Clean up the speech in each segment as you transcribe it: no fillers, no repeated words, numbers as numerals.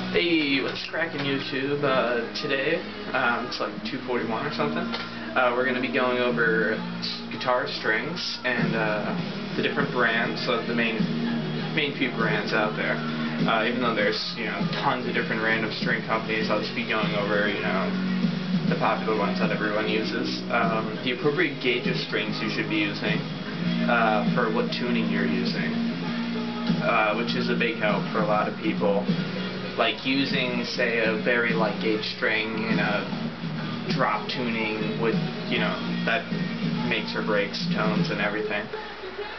Hey, what's cracking YouTube? Today, it's like 2:41 or something. We're going to be going over guitar strings and the different brands, so the main few brands out there. Even though there's tons of different random string companies, I'll just be going over the popular ones that everyone uses. The appropriate gauge of strings you should be using for what tuning you're using, which is a big help for a lot of people. Like using, say, a very light gauge string in a drop tuning would, that makes or breaks tones and everything.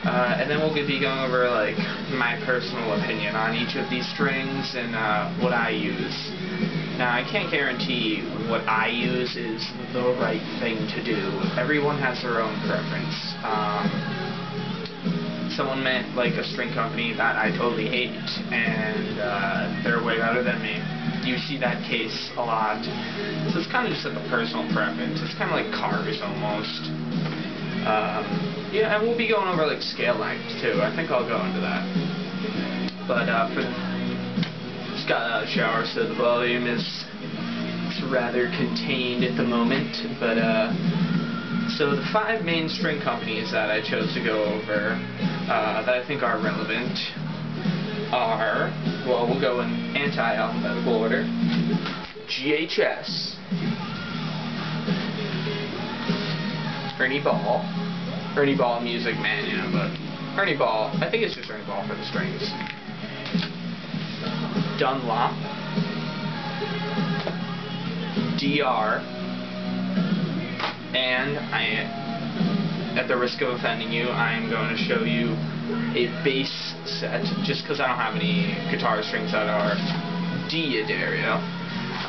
And then we'll be going over like my personal opinion on each of these strings and what I use. Now, I can't guarantee what I use is the right thing to do. Everyone has their own preference. Someone met like a string company that I totally hate, and they're way better than me. You see that case a lot. So it's kind of just like a personal preference. It's kind of like cars almost. Yeah, and we'll be going over like scale length too. I think I'll go into that. But just got out of the shower, so the volume is rather contained at the moment. But so the 5 main string companies that I chose to go over that I think are relevant are, well, we'll go in anti-alphabetical order: GHS, Ernie Ball Music Man, but Ernie Ball, I think it's just Ernie Ball for the strings. Dunlop, DR, and at the risk of offending you, I am going to show you a bass set, just because I don't have any guitar strings that are D'Addario.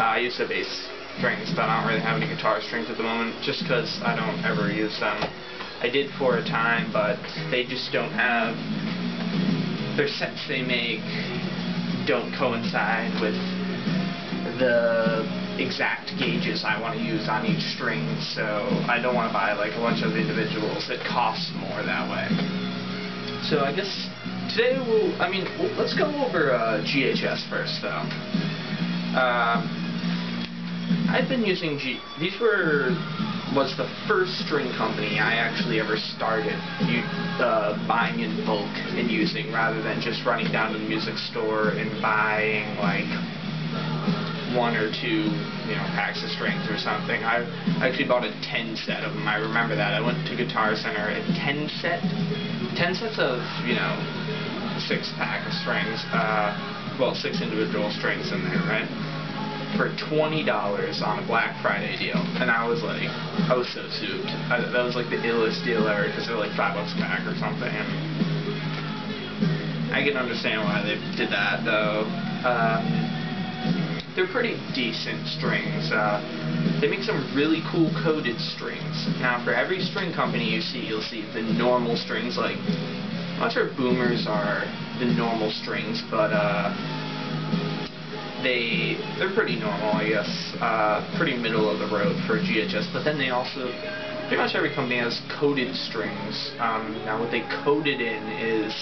I use the bass strings, but I don't really have any guitar strings at the moment, just because I don't ever use them. I did for a time, but they just don't have, their sets they make don't coincide with the exact gauges I want to use on each string, so I don't want to buy like a bunch of individuals. It costs more that way. So I guess today let's go over GHS first though. I've been using was the first string company I actually ever started buying in bulk and using, rather than just running down to the music store and buying like 1 or 2 packs of strings or something. I actually bought a 10 set of them. I remember that. I went to Guitar Center, a 10 sets of 6 pack of strings, well, 6 individual strings in there, right, for $20 on a Black Friday deal. And I was so souped. That was like the illest deal ever, because they were like $5 a pack or something. And I can understand why they did that though. They're pretty decent strings. They make some really cool coated strings. Now, for every string company you'll see the normal strings. Like, I'm not sure if Boomers are the normal strings, but they're pretty normal, I guess. Pretty middle of the road for GHS. But then they also, pretty much every company has coated strings. Now, what they coat it in is,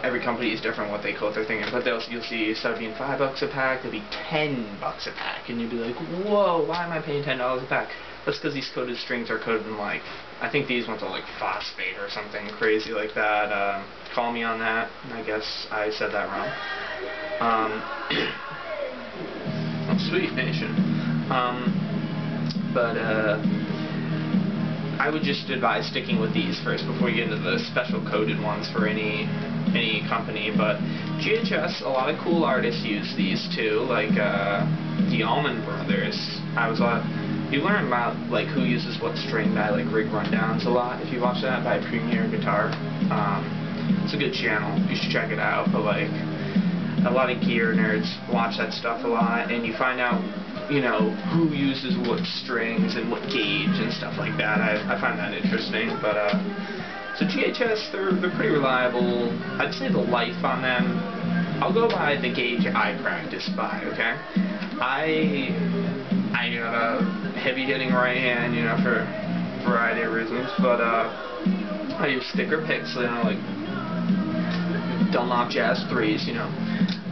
every company is different what they coat their thing in, but you'll see instead of being $5 a pack, they'll be $10 a pack, and you'll be like, whoa, why am I paying $10 a pack? That's because these coated strings are coated in, like, I think these ones are like phosphate or something crazy like that. Call me on that. I guess I said that wrong. Oh, sweet nation. But I would just advise sticking with these first before you get into the special coated ones for any company. But GHS, a lot of cool artists use these too, like the Allman Brothers. You learn about like who uses what string by like rig rundowns a lot if you watch that, by Premier Guitar. It's a good channel, you should check it out. But like a lot of gear nerds watch that stuff a lot, and you find out who uses what strings and what gauge and stuff like that. I find that interesting. But so GHS, they're pretty reliable. I'd say the life on them, I'll go by the gauge I practice by, okay? I got a heavy hitting right hand, for a variety of reasons, but I use thicker picks, like Dunlop Jazz 3s,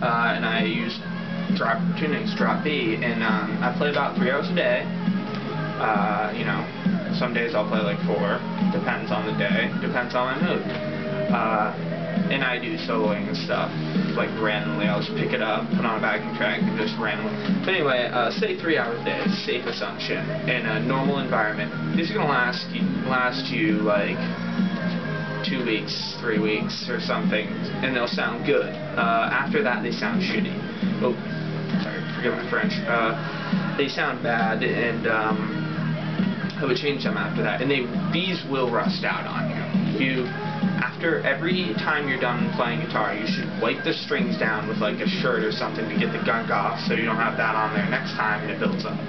and I use drop tunings, drop B, and I play about 3 hours a day. You know, some days I'll play like 4, depends on the day, depends on my mood. And I do soloing and stuff, like randomly. I'll just pick it up, put on a backing track, and just randomly. But anyway, say 3 hours a day is a safe assumption. In a normal environment, these are going to last you like 2 weeks, 3 weeks, or something, and they'll sound good. After that, they sound shitty. Oh, sorry, forgive my French. They sound bad, and I would change them after that. And these will rust out on you. After every time you're done playing guitar, you should wipe the strings down with like a shirt or something to get the gunk off, so you don't have that on there next time and it builds up.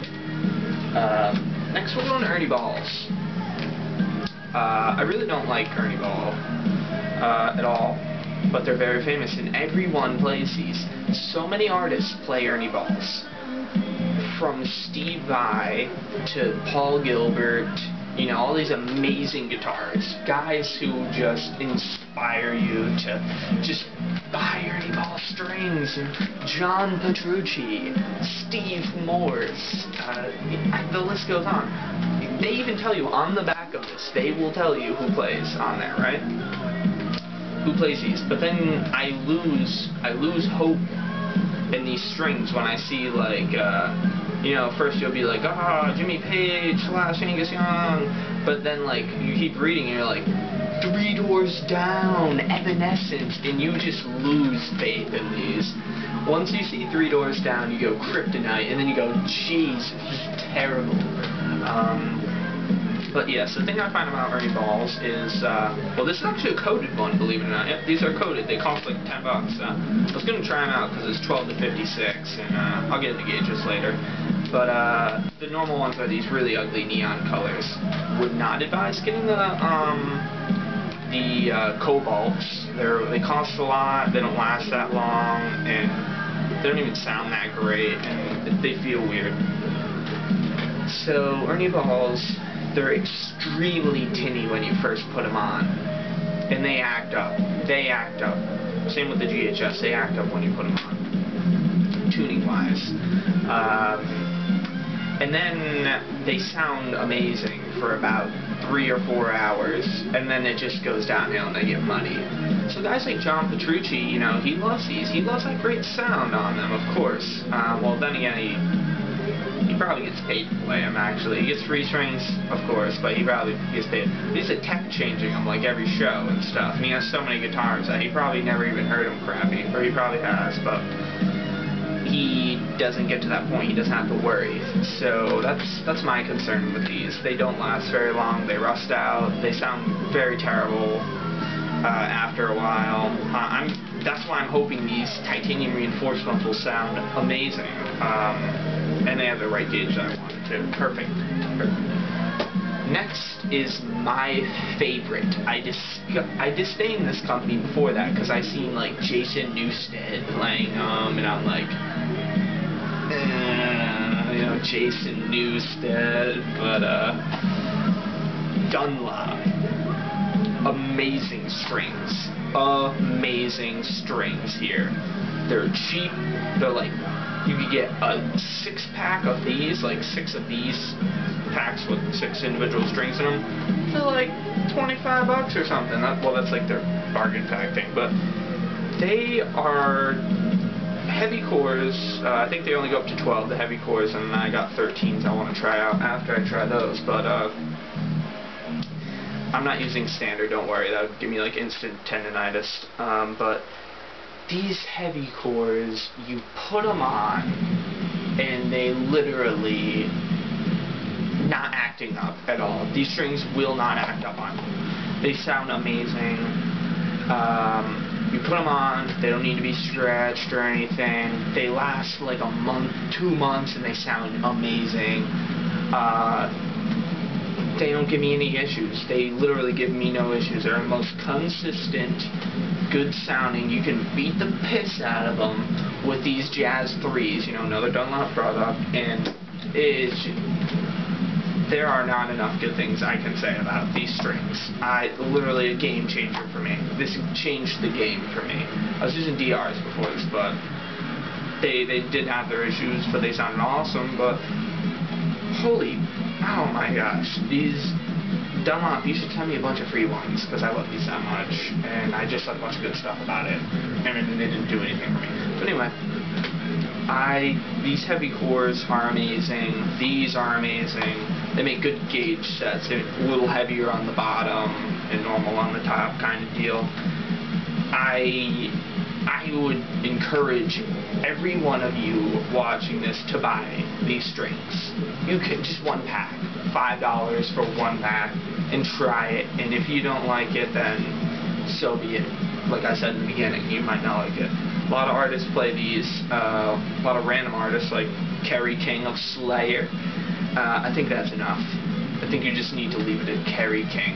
Next we're going to Ernie Balls. I really don't like Ernie Ball at all, but they're very famous and everyone plays these. So many artists play Ernie Balls. From Steve Vai to Paul Gilbert, you know, all these amazing guitarists, guys who just inspire you to just buy Ernie Ball strings, and John Petrucci, Steve Morse, the list goes on. They even tell you on the back of this, they will tell you who plays on there, right? Who plays these. But then I lose hope in these strings when I see like, you know, first you'll be like, Jimmy Page / Angus Young, but then like you keep reading and you're like, 3 Doors Down, Evanescence, and you just lose faith in these. Once you see 3 Doors Down, you go Kryptonite, and then you go, jeez, this is terrible. But yes, the thing I find about Ernie Balls is, well, this is actually a coded one, believe it or not. Yep, these are coded. They cost like $10. I was going to try them out because it's 12 to 56, and I'll get the gauges later. But the normal ones are these really ugly neon colors. Would not advise getting the cobalts. They cost a lot. They don't last that long, and they don't even sound that great, and they feel weird. So Ernie Balls, they're extremely tinny when you first put them on, and they act up. They act up. Same with the GHS. They act up when you put them on, tuning-wise. And then they sound amazing for about 3 or 4 hours, and then it just goes downhill and they get muddy. So guys like John Petrucci, you know, he loves these. He loves that great sound on them, of course. Well, then again, he probably gets paid to play them, actually. He gets free strings, of course, but he probably gets paid. He's a tech changing them, like, every show and stuff. And he has so many guitars that he probably never even heard them crappy. Or he probably has, but he doesn't get to that point. He doesn't have to worry. So that's my concern with these. They don't last very long. They rust out. They sound very terrible after a while. That's why I'm hoping these titanium reinforced ones will sound amazing. And they have the right gauge that I wanted to. Perfect. Next is my favorite. I disdained this company before that because I seen like Jason Newsted playing and I'm like, you know, Jason Newsted, but Dunlop. Amazing strings. Amazing strings here. They're cheap. They're like, you could get a 6-pack of these, like 6 of these packs with 6 individual strings in them, for like $25 or something. Well, that's like their bargain pack thing, but they are heavy cores. I think they only go up to 12, the heavy cores, and I got 13s I want to try out after I try those, but I'm not using standard, don't worry, that would give me like instant tendonitis, but these heavy cores, you put them on, and they literally not acting up at all. These strings will not act up on you. They sound amazing. You put them on, they don't need to be stretched or anything. They last like a month, 2 months, and they sound amazing. They don't give me any issues. They literally give me no issues. They're the most consistent, good sounding. You can beat the piss out of them with these Jazz 3s, you know, another Dunlop product, and there are not enough good things I can say about these strings. Literally a game changer for me. This changed the game for me. I was using DRs before this, but they did have their issues, but they sounded awesome. But oh my gosh, these Dunlop, you should send me a bunch of free ones, because I love these that much, and I just said a bunch of good stuff about it, and they didn't do anything for me. But anyway, these heavy cores are amazing, these are amazing, they make good gauge sets, they're a little heavier on the bottom, and normal on the top kind of deal. I would encourage every one of you watching this to buy these strings. You can just one pack, $5 for one pack, and try it. And if you don't like it, then so be it. Like I said in the beginning, you might not like it. A lot of artists play these. A lot of random artists like Kerry King of Slayer. I think that's enough. I think you just need to leave it at Kerry King,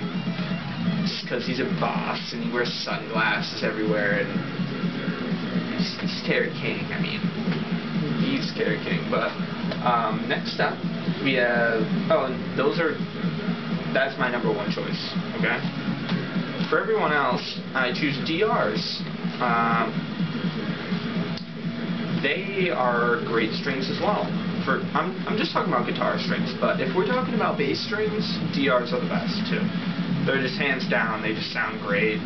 just because he's a boss and he wears sunglasses everywhere and. He's Kerry King, I mean, he's Kerry King, but, next up, we have, that's my number one choice, okay? For everyone else, I choose DRs. They are great strings as well. I'm just talking about guitar strings, but if we're talking about bass strings, DRs are the best, too. They're just hands down, they just sound great.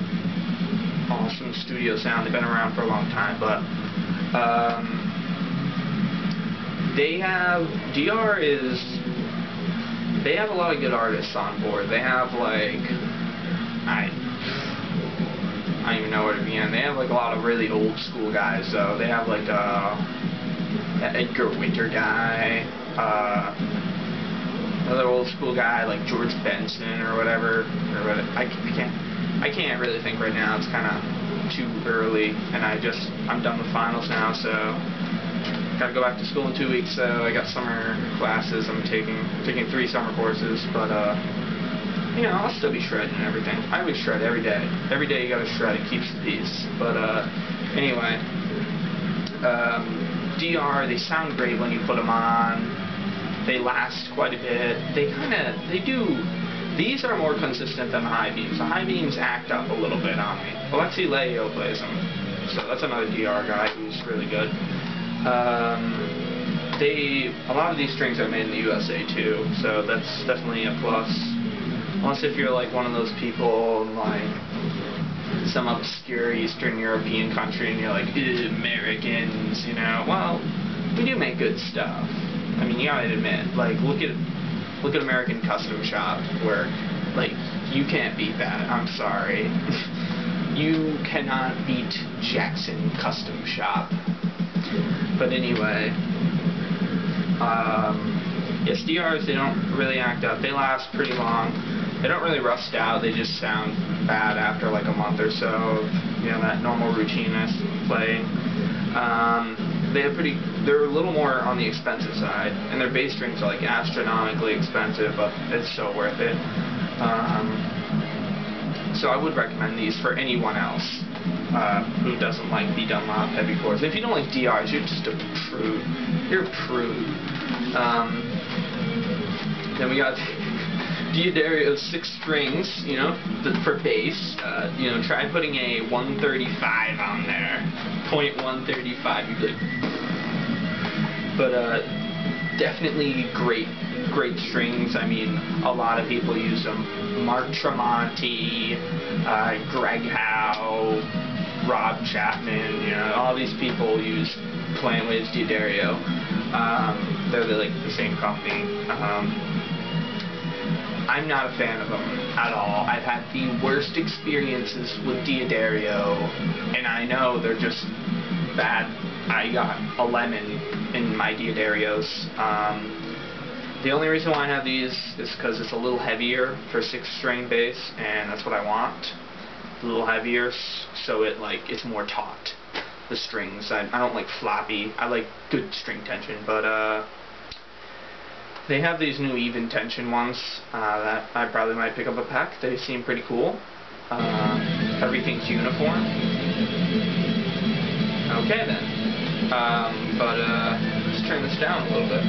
Awesome studio sound. They've been around for a long time, but they have a lot of good artists on board. They have like I don't even know where to begin. They have like a lot of really old school guys though. They have like that Edgar Winter guy, another old school guy like George Benson or whatever. I can't really think right now. It's kind of too early, and I'm done with finals now, so gotta go back to school in 2 weeks. So I got summer classes. I'm taking 3 summer courses, but you know, I'll still be shredding and everything. I always shred every day. Every day you gotta shred. It keeps the peace. But anyway, DR, they sound great when you put them on. They last quite a bit. They do. These are more consistent than the high beams. The high beams act up a little bit on me. Alexi Leo plays them, so that's another DR guy who's really good. A lot of these strings are made in the USA too, so that's definitely a plus. Unless if you're like one of those people in like some obscure Eastern European country and you're like, Americans, you know. Well, we do make good stuff. I mean, you gotta admit, like, look at American Custom Shop work. Like, you can't beat that. I'm sorry. You cannot beat Jackson Custom Shop. But anyway, yes, DRs, they don't really act up. They last pretty long. They don't really rust out. They just sound bad after like a month or so of, you know, that normal routine I play. They're a little more on the expensive side, and their bass strings are like astronomically expensive, but it's so worth it. So I would recommend these for anyone else who doesn't like the Dunlop heavy cores. If you don't like DRs, you're just a prude. You're a prude. Then we got Diodario's 6 strings, you know, for bass. You know, try putting a 135 on there. 0.135, you'd be like... But definitely great strings. I mean, a lot of people use them. Mark Tremonti, Greg Howe, Rob Chapman, you know, all these people use Plant Waves Diodario. They're like the same company. I'm not a fan of them at all. I've had the worst experiences with Diodario, and I know they're just bad. I got a lemon in my Diodarios. The only reason why I have these is because it's a little heavier for 6-string bass, and that's what I want. A little heavier, so it's more taut. The strings. I don't like floppy. I like good string tension, but they have these new even tension ones that I probably might pick up a pack. They seem pretty cool. Everything's uniform. Okay then. Let's turn this down a little bit.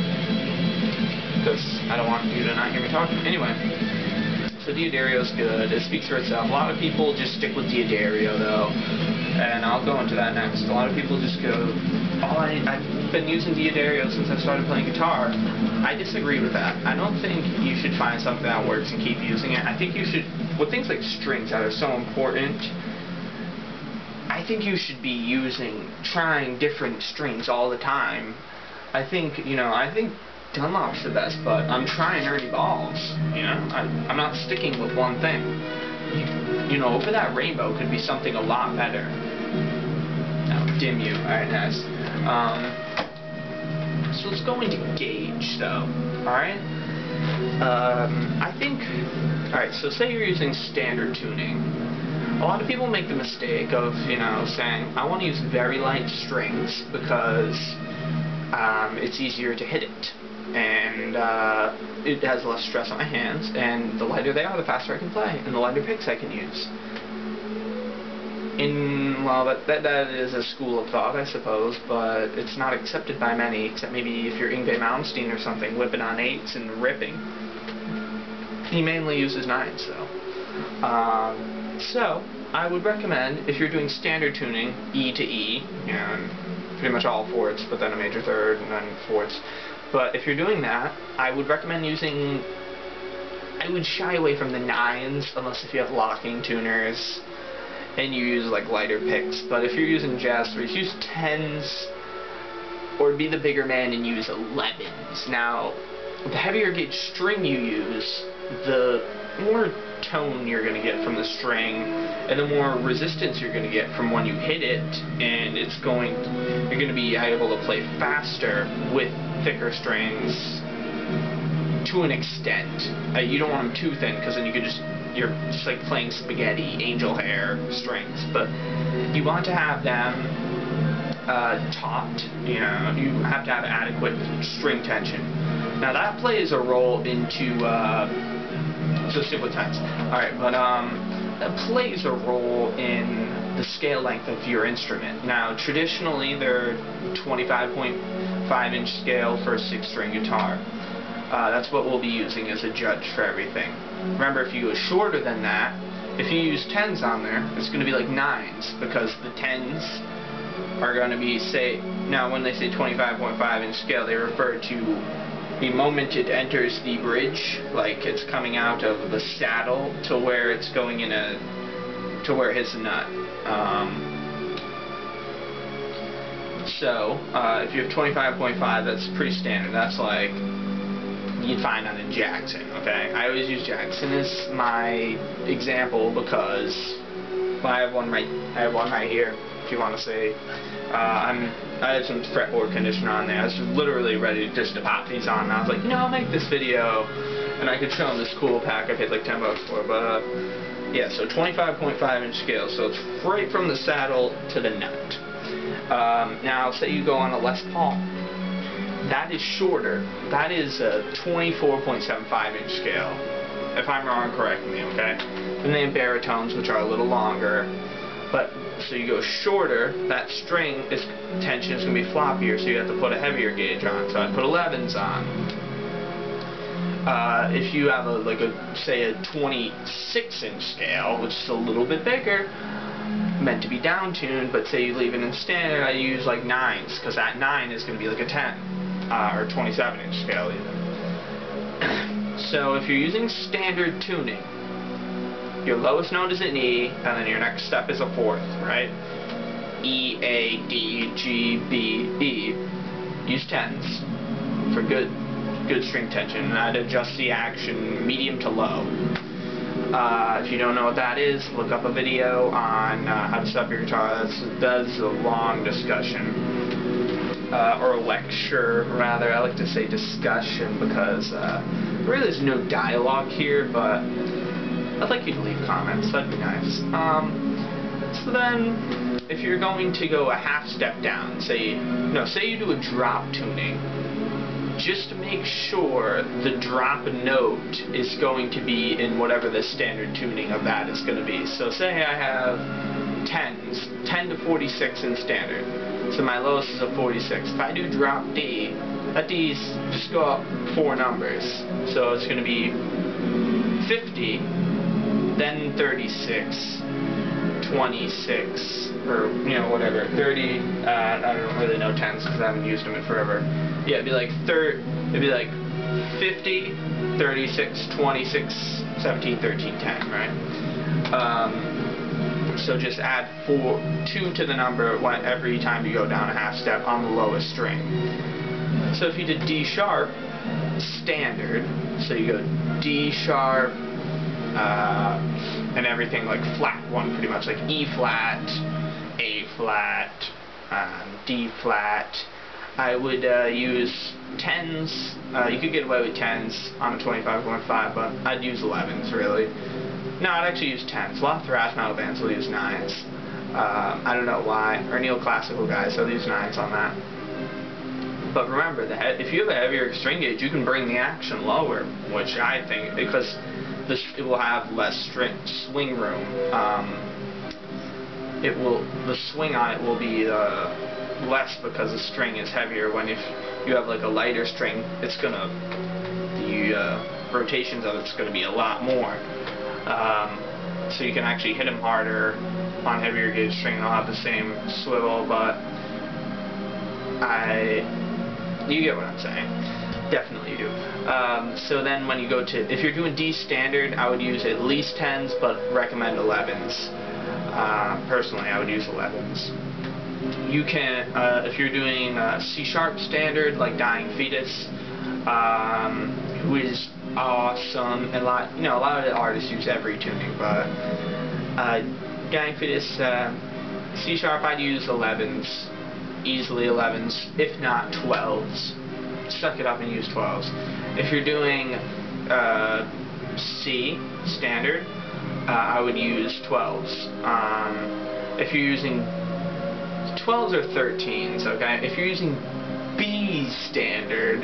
because I don't want you to not hear me talking. Anyway, so Diodario's good. It speaks for itself. A lot of people just stick with Diodario, though, and I'll go into that next. A lot of people just go, I've been using Diodario since I started playing guitar. I disagree with that. I don't think you should find something that works and keep using it. I think you should, with things like strings that are so important, I think you should be trying different strings all the time. I think Dunlop's the best, but I'm trying Ernie Balls, I'm not sticking with one thing. Over that rainbow could be something a lot better. Now, dim you. Alright, nice. So let's go into gauge, though. Alright? Alright, so say you're using standard tuning. A lot of people make the mistake of, saying, I want to use very light strings because it's easier to hit it. And it has less stress on my hands, and the lighter they are, the faster I can play, and the lighter picks I can use. Well, that is a school of thought, I suppose, but it's not accepted by many, except maybe if you're Yngwie Malmsteen or something, whipping on 8s and ripping. He mainly uses 9s, though. So, I would recommend, if you're doing standard tuning, E to E, pretty much all fourths, but then a major third, and then fourths. But if you're doing that, I would recommend I would shy away from the 9s, unless if you have locking tuners, and you use like lighter picks. But if you're using jazz 3s, use 10s, or be the bigger man and use 11s. Now, the heavier gauge string you use, the more tone you're going to get from the string, and the more resistance you're going to get from when you hit it, and you're going to be able to play faster with thicker strings to an extent. You don't want them too thin, because then you're just like playing spaghetti, angel hair strings. But you want to have them taut. You have to have adequate string tension. Now that plays a role into so stick with 10s. Alright, but that plays a role in the scale length of your instrument. Now, traditionally, they're 25.5-inch scale for a 6-string guitar. That's what we'll be using as a judge for everything. Remember, if you go shorter than that, if you use 10s on there, it's going to be like 9s, because the 10s are going to be, now when they say 25.5-inch scale, they refer to the moment it enters the bridge, like it's coming out of the saddle to where it's going to where it hits the nut. So, if you have 25.5, that's pretty standard. That's like you'd find on a Jackson, okay? I always use Jackson as my example because I have one right here, if you want to see. I had some fretboard conditioner on there. I was literally ready just to pop these on, and I was like, I'll make this video, and I could show them this cool pack I paid like $10 for. But yeah, so 25.5-inch scale, so it's right from the saddle to the nut. Now, say you go on a Les Paul. That is shorter. That is a 24.75-inch scale. If I'm wrong, correct me, okay? Then they have baritones, which are a little longer. But so you go shorter, that string tension is going to be floppier, so you have to put a heavier gauge on. So I put 11s on. If you have say a 26-inch scale, which is a little bit bigger, meant to be down-tuned, but say you leave it in standard, I use like 9s, because that 9 is going to be like a 10, or 27-inch scale even. So if you're using standard tuning, your lowest note is an E, and then your next step is a fourth, right? E, A, D, G, B, E. Use 10s for good string tension, and I'd adjust the action medium to low. If you don't know what that is, look up a video on how to set up your guitar. That's a long discussion, or a lecture, rather. I like to say discussion because really there's no dialogue here, but I'd like you to leave comments. That'd be nice. So then, if you're going to go a half step down, say you do a drop tuning, just make sure the drop note is going to be in whatever the standard tuning of that is going to be. So say I have 10s, 10 to 46 in standard. So my lowest is a 46. If I do drop D, at these, just go up 4 numbers. So it's going to be 50, then 36, 26, or, you know, whatever, 30, I don't really know tens because I haven't used them in forever. Yeah, it'd be like 50, 36, 26, 17, 13, 10, right? So just add 2 to the number every time you go down a half step on the lowest string. So if you did D sharp, standard, so you go D sharp, and everything like flat 1 pretty much, like E flat, A flat, D flat. I would use 10s. You could get away with 10s on a 25.5, but I'd use 11s really. No, I'd actually use 10s. A lot of thrash metal bands will use 9s. I don't know why. Or neoclassical guys, they'll use 9s on that. But remember, if you have a heavier string gauge, you can bring the action lower, which I think, because it will have less swing room. The swing on it will be less because the string is heavier. When if you have like a lighter string, the rotations of it's gonna be a lot more. So you can actually hit them harder on heavier gauge string. They'll have the same swivel, but you get what I'm saying. Definitely do. So then when you go to, if you're doing D standard, I would use at least 10s, but recommend 11s. Personally, I would use 11s. You can, if you're doing C sharp standard, like Dying Fetus, who is awesome, and a lot of the artists use every tuning, but Dying Fetus, C sharp, I'd use 11s, easily 11s, if not 12s. Suck it up and use 12s. If you're doing C standard, I would use 12s. If you're using 12s or 13s, okay? If you're using B standard,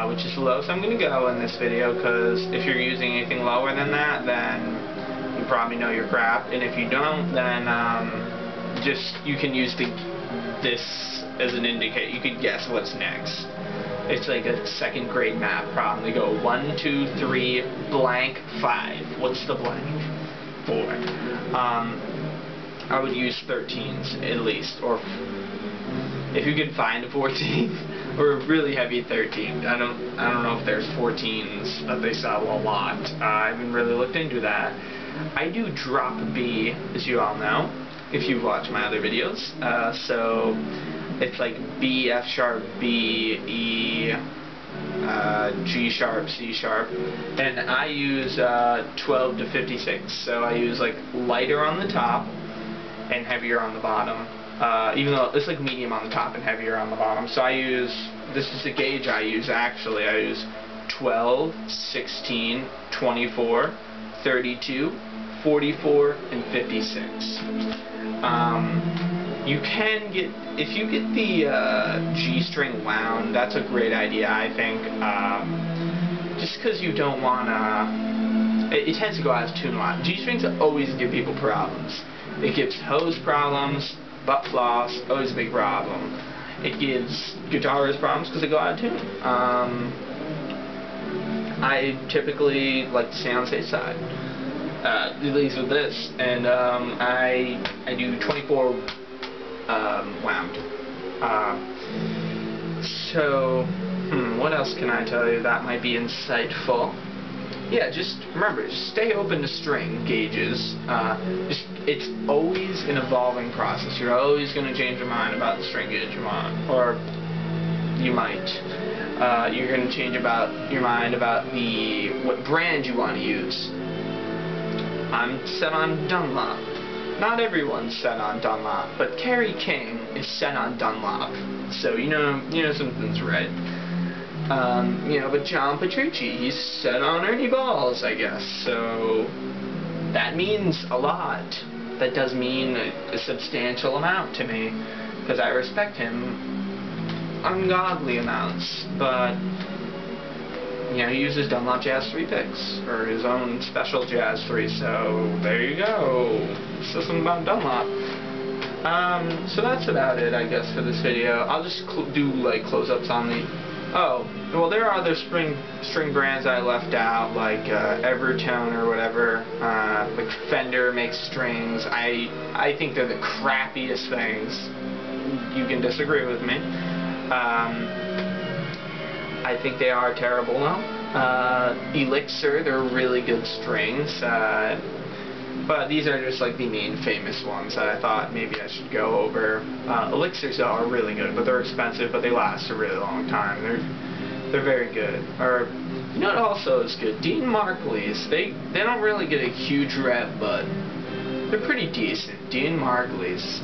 which is the lowest I'm going to go in this video, because if you're using anything lower than that, then you probably know your crap, and if you don't, then you can use this as an indicator. You could guess what's next. It's like a 2nd grade math problem. They go 1, 2, 3, blank, 5. What's the blank? 4. I would use 13s at least, or if you could find a 14 or a really heavy 13. I don't know if there's 14s, but they sell a lot. I haven't really looked into that. I do drop B, as you all know, if you've watched my other videos. So it's like B, F sharp, B, E, G sharp, C sharp, and I use 12 to 56. So I use like lighter on the top and heavier on the bottom. Even though it's like medium on the top and heavier on the bottom. So I use, this is the gauge I use actually. I use 12, 16, 24, 32, 44, and 56. You can get, if you get the G string wound, that's a great idea, I think. Just because you don't want to, it tends to go out of tune a lot. G strings always give people problems. It gives hose problems, butt floss, always a big problem. It gives guitarists problems because they go out of tune. I typically like to stay on the safe side. At least with this, and I do 24 wound. So what else can I tell you that might be insightful? Yeah, just remember, just stay open to string gauges. It's always an evolving process. You're always going to change your mind about the string gauge you want, or you might. You're going to change your mind about what brand you want to use. I'm set on Dunlop. Not everyone's set on Dunlop, but Kerry King is set on Dunlop. So you know something's right. But John Petrucci, he's set on Ernie Balls, I guess. So that means a lot. That does mean a substantial amount to me, because I respect him ungodly amounts. But he uses Dunlop Jazz 3 picks, or his own special Jazz 3, so there you go. So something about Dunlop. So that's about it, I guess, for this video. I'll just do like close-ups on the. Oh, well, there are other string brands I left out, like Evertone or whatever. Like Fender makes strings. I think they're the crappiest things. You can disagree with me. I think they are terrible though. Elixir, they're really good strings. But these are just like the main famous ones that I thought maybe I should go over. Elixirs are really good, but they're expensive, but they last a really long time. They're very good. Or you know what also is good? Dean Markley's. They don't really get a huge rep, but they're pretty decent. Dean Markley's.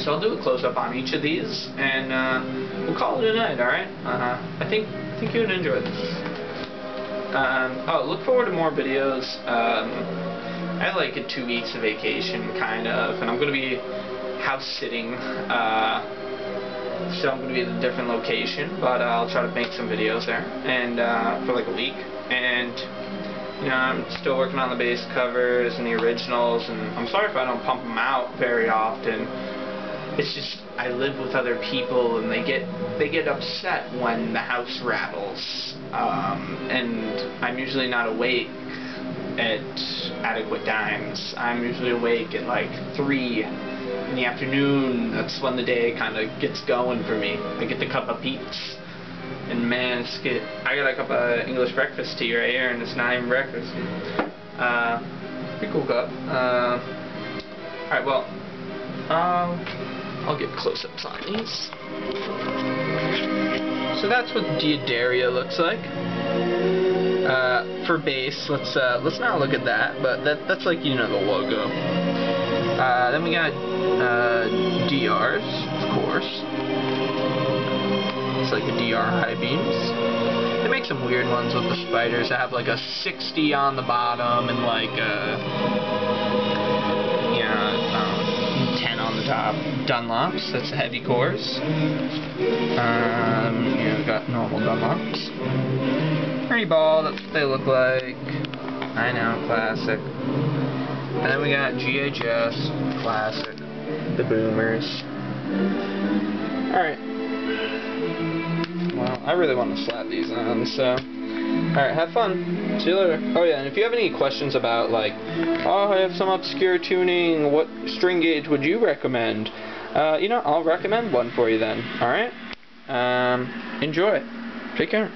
So I'll do a close-up on each of these, and we'll call it a night. All right? I think you would enjoy this. Oh, look forward to more videos. I had like a 2 weeks of vacation, kind of, and I'm going to be house sitting, so I'm going to be at a different location, but I'll try to make some videos there, and for like a week, and you know, I'm still working on the bass covers and the originals, and I'm sorry if I don't pump them out very often. It's just I live with other people, and they get upset when the house rattles, and I'm usually not awake at adequate times. I'm usually awake at like 3 in the afternoon. That's when the day kind of gets going for me. I get the cup of peeps, and man, I got a cup of English breakfast tea right here, and it's not even breakfast. Pretty cool cup. Alright, well, I'll get close-ups on these. So that's what Diodaria looks like. For bass, let's not look at that, but that's like, you know, the logo. Then we got DRs, of course. It's like the DR high beams. They make some weird ones with the spiders that have like a 60 on the bottom and like top. Dunlops, that's the heavy cores. You know, we've got normal Dunlops. Ernie Ball, that's what they look like. I know, classic. And then we got GHS, classic. The boomers. Alright. Well, I really want to slap these on, so. Alright, have fun. See you later. Oh yeah, and if you have any questions about, like, oh, I have some obscure tuning, what string gauge would you recommend? You know, I'll recommend one for you then. Alright? Enjoy. Take care.